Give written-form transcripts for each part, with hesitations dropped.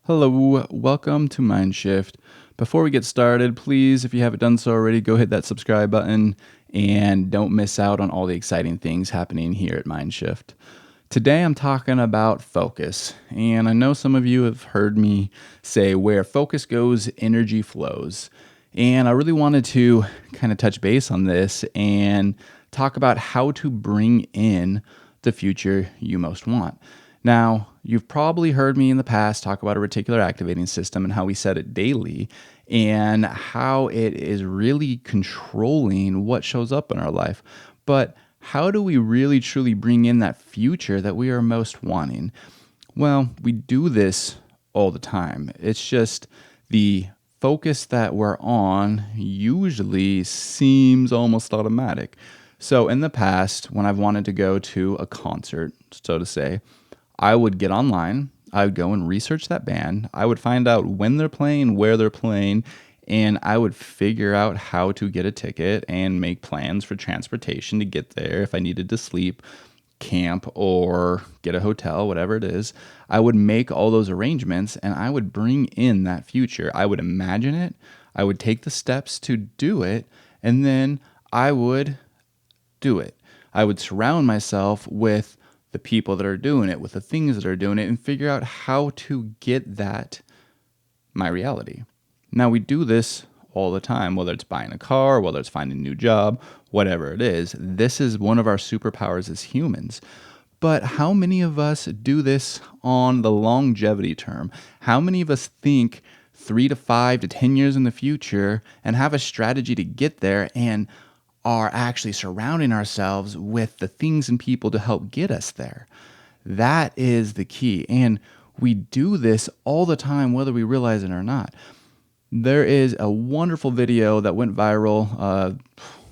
Hello, welcome to Mindshift. Before we get started, please, if you haven't done so already, go hit that subscribe button and don't miss out on all the exciting things happening here at Mindshift. Today I'm talking about focus, and I know some of you have heard me say where focus goes, energy flows. And I really wanted to kind of touch base on this and talk about how to bring in the future you most want. Now, you've probably heard me in the past talk about a reticular activating system and how we set it daily and how it is really controlling what shows up in our life. But how do we really truly bring in that future that we are most wanting? Well, we do this all the time. It's just the focus that we're on usually seems almost automatic. So, in the past, when I've wanted to go to a concert, so to say, I would get online, I would go and research that band, I would find out when they're playing, where they're playing, and I would figure out how to get a ticket and make plans for transportation to get there if I needed to sleep, camp, or get a hotel, whatever it is. I would make all those arrangements and I would bring in that future. I would imagine it, I would take the steps to do it, and then I would do it. I would surround myself with the people that are doing it, with the things that are doing it, and figure out how to get that my reality. Now, we do this all the time, whether it's buying a car, whether it's finding a new job, whatever it is. This is one of our superpowers as humans. But how many of us do this on the longevity term? How many of us think 3 to 5 to 10 years in the future and have a strategy to get there and are actually surrounding ourselves with the things and people to help get us there? That is the key. And we do this all the time, whether we realize it or not. There is a wonderful video that went viral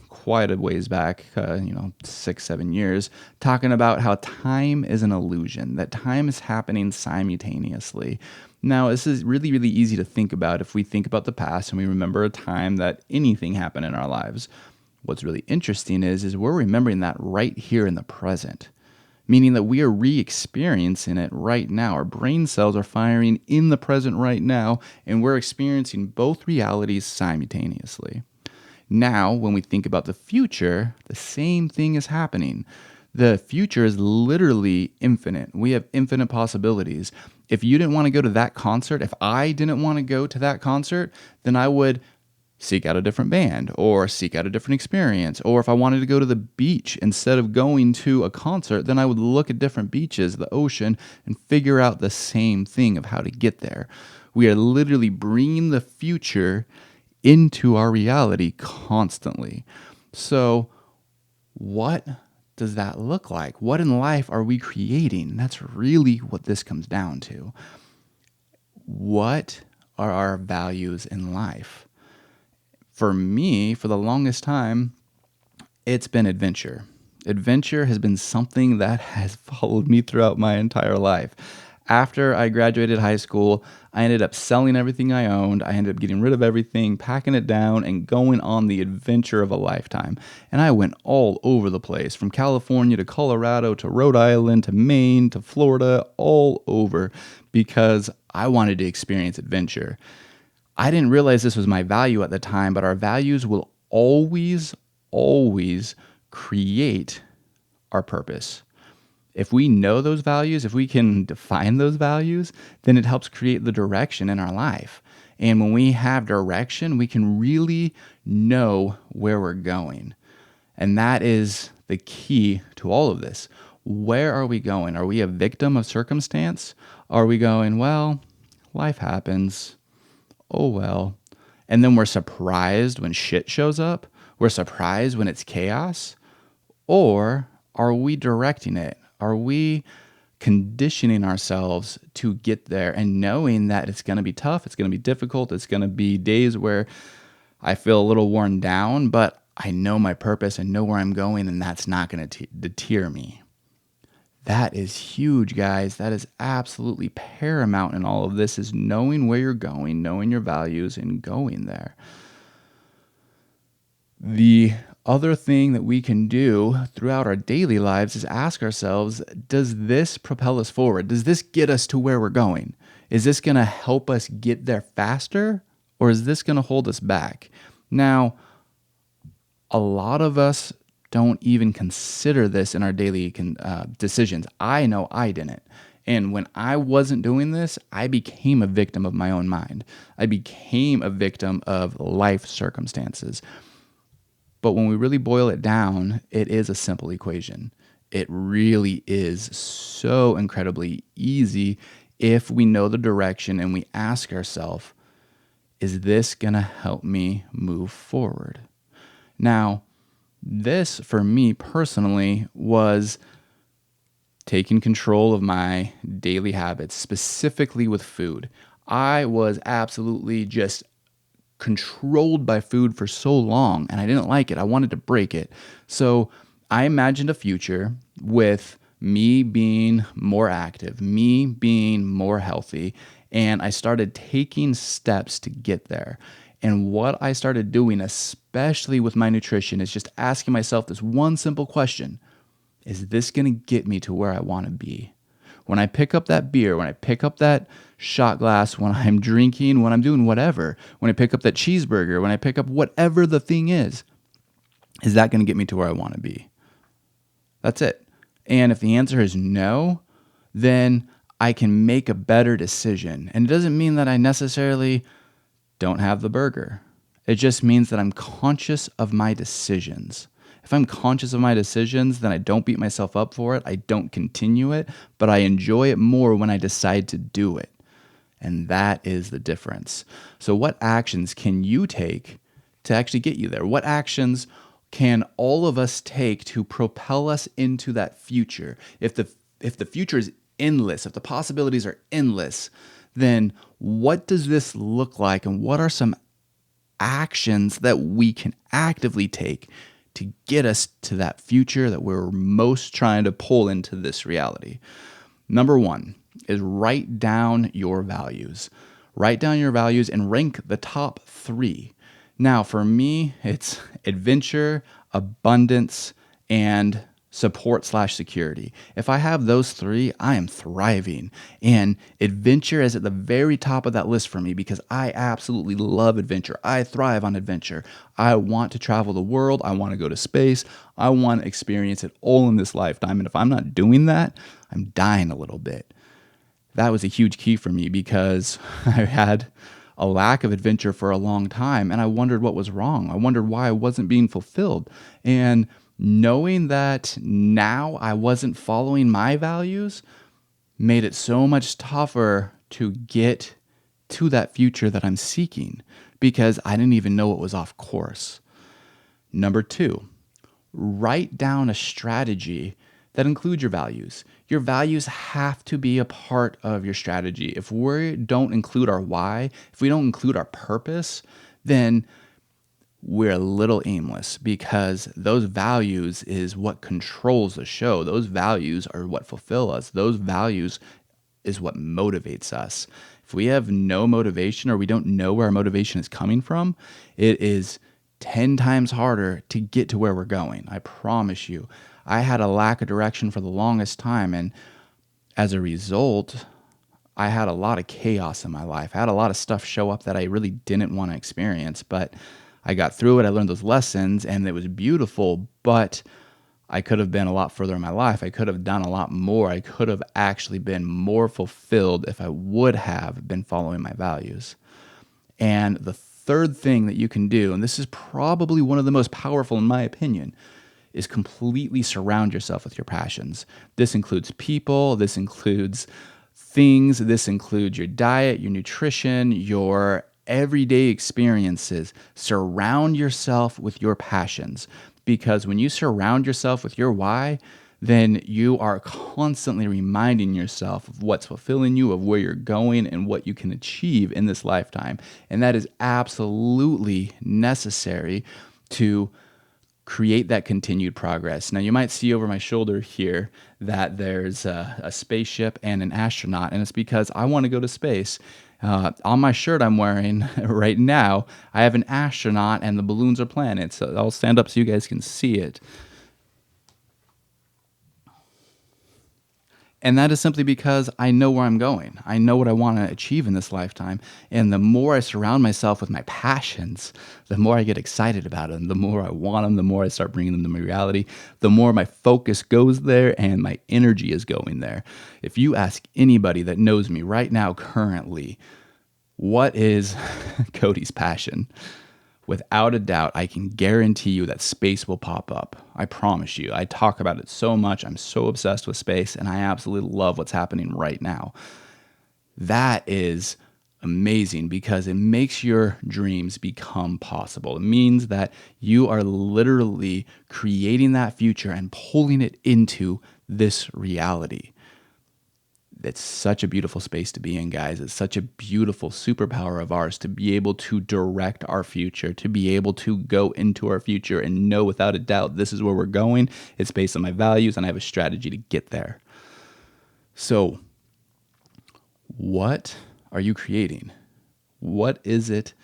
quite a ways back, 6, 7 years, talking about how time is an illusion, that time is happening simultaneously. Now, this is really, really easy to think about if we think about the past and we remember a time that anything happened in our lives. What's really interesting is we're remembering that right here in the present, meaning that we are re-experiencing it right now. Our brain cells are firing in the present right now, and we're experiencing both realities simultaneously. Now, when we think about the future, the same thing is happening. The future is literally infinite. We have infinite possibilities. If you didn't want to go to that concert, if I didn't want to go to that concert, then I would seek out a different band or seek out a different experience. Or if I wanted to go to the beach instead of going to a concert, then I would look at different beaches, the ocean, and figure out the same thing of how to get there. We are literally bringing the future into our reality constantly. So what does that look like? What in life are we creating? That's really what this comes down to. What are our values in life? For me, for the longest time, it's been adventure. Adventure has been something that has followed me throughout my entire life. After I graduated high school, I ended up selling everything I owned. I ended up getting rid of everything, packing it down, and going on the adventure of a lifetime. And I went all over the place, from California to Colorado to Rhode Island to Maine to Florida, all over, because I wanted to experience adventure. I didn't realize this was my value at the time, but our values will always, always create our purpose. If we know those values, if we can define those values, then it helps create the direction in our life. And when we have direction, we can really know where we're going. And that is the key to all of this. Where are we going? Are we a victim of circumstance? Are we going, well, life happens. Oh, well. And then we're surprised when shit shows up? We're surprised when it's chaos? Or are we directing it? Are we conditioning ourselves to get there and knowing that it's going to be tough, it's going to be difficult, it's going to be days where I feel a little worn down, but I know my purpose and know where I'm going, and that's not going to deter me. That is huge, guys. That is absolutely paramount in all of this, is knowing where you're going, knowing your values, and going there. The other thing that we can do throughout our daily lives is ask ourselves, does this propel us forward? Does this get us to where we're going? Is this going to help us get there faster, or is this going to hold us back? Now, a lot of us don't even consider this in our daily decisions. I know I didn't. And when I wasn't doing this, I became a victim of my own mind. I became a victim of life circumstances. But when we really boil it down, it is a simple equation. It really is so incredibly easy if we know the direction and we ask ourselves, is this going to help me move forward? Now, this for me personally was taking control of my daily habits, specifically with food. I was absolutely just controlled by food for so long and I didn't like it. I wanted to break it. So I imagined a future with me being more active, me being more healthy, and I started taking steps to get there. And what I started doing, especially with my nutrition, is just asking myself this one simple question: is this going to get me to where I want to be? When I pick up that beer, when I pick up that shot glass, when I'm drinking, when I'm doing whatever, when I pick up that cheeseburger, when I pick up whatever the thing is that going to get me to where I want to be? That's it. And if the answer is no, then I can make a better decision. And it doesn't mean that I necessarily don't have the burger. It just means that I'm conscious of my decisions. If I'm conscious of my decisions, then I don't beat myself up for it. I don't continue it, but I enjoy it more when I decide to do it. And that is the difference. So what actions can you take to actually get you there? What actions can all of us take to propel us into that future? If the future is endless, if the possibilities are endless, then what does this look like, and what are some actions that we can actively take to get us to that future that we're most trying to pull into this reality? Number one is write down your values. Write down your values and rank the top 3. Now, for me, it's adventure, abundance, and support/security. If I have those 3, I am thriving. And adventure is at the very top of that list for me because I absolutely love adventure. I thrive on adventure. I want to travel the world. I want to go to space. I want to experience it all in this lifetime. And if I'm not doing that, I'm dying a little bit. That was a huge key for me because I had a lack of adventure for a long time and I wondered what was wrong. I wondered why I wasn't being fulfilled. And knowing that now I wasn't following my values made it so much tougher to get to that future that I'm seeking because I didn't even know it was off course. Number 2, write down a strategy that includes your values. Your values have to be a part of your strategy. If we don't include our why, if we don't include our purpose, then we're a little aimless because those values is what controls the show. Those values are what fulfill us. Those values is what motivates us. If we have no motivation or we don't know where our motivation is coming from, it is 10 times harder to get to where we're going. I promise you. I had a lack of direction for the longest time, and as a result, I had a lot of chaos in my life. I had a lot of stuff show up that I really didn't want to experience, but I got through it. I learned those lessons and it was beautiful, but I could have been a lot further in my life. I could have done a lot more. I could have actually been more fulfilled if I would have been following my values. And the third thing that you can do, and this is probably one of the most powerful in my opinion, is completely surround yourself with your passions. This includes people, this includes things, this includes your diet, your nutrition, your everyday experiences. Surround yourself with your passions, because when you surround yourself with your why, then you are constantly reminding yourself of what's fulfilling you, of where you're going, and what you can achieve in this lifetime. And that is absolutely necessary to create that continued progress. Now, you might see over my shoulder here that there's a spaceship and an astronaut, and it's because I want to go to space. On my shirt I'm wearing right now, I have an astronaut and the balloons are planets. So I'll stand up so you guys can see it. And that is simply because I know where I'm going. I know what I want to achieve in this lifetime. And the more I surround myself with my passions, the more I get excited about them, the more I want them, the more I start bringing them to my reality, the more my focus goes there and my energy is going there. If you ask anybody that knows me right now, currently, what is Cody's passion? Without a doubt, I can guarantee you that space will pop up. I promise you. I talk about it so much. I'm so obsessed with space, and I absolutely love what's happening right now. That is amazing because it makes your dreams become possible. It means that you are literally creating that future and pulling it into this reality. It's such a beautiful space to be in, guys. It's such a beautiful superpower of ours to be able to direct our future, to be able to go into our future and know without a doubt this is where we're going. It's based on my values and I have a strategy to get there. So, what are you creating? What is it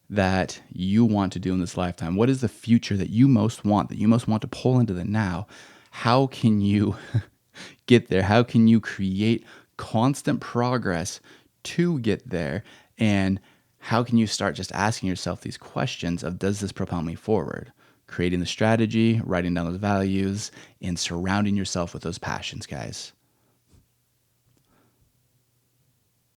that you want to do in this lifetime? What is the future that you most want, to pull into the now? How can you get there? How can you create constant progress to get there? And how can you start just asking yourself these questions of, does this propel me forward? Creating the strategy, writing down those values, and surrounding yourself with those passions, guys.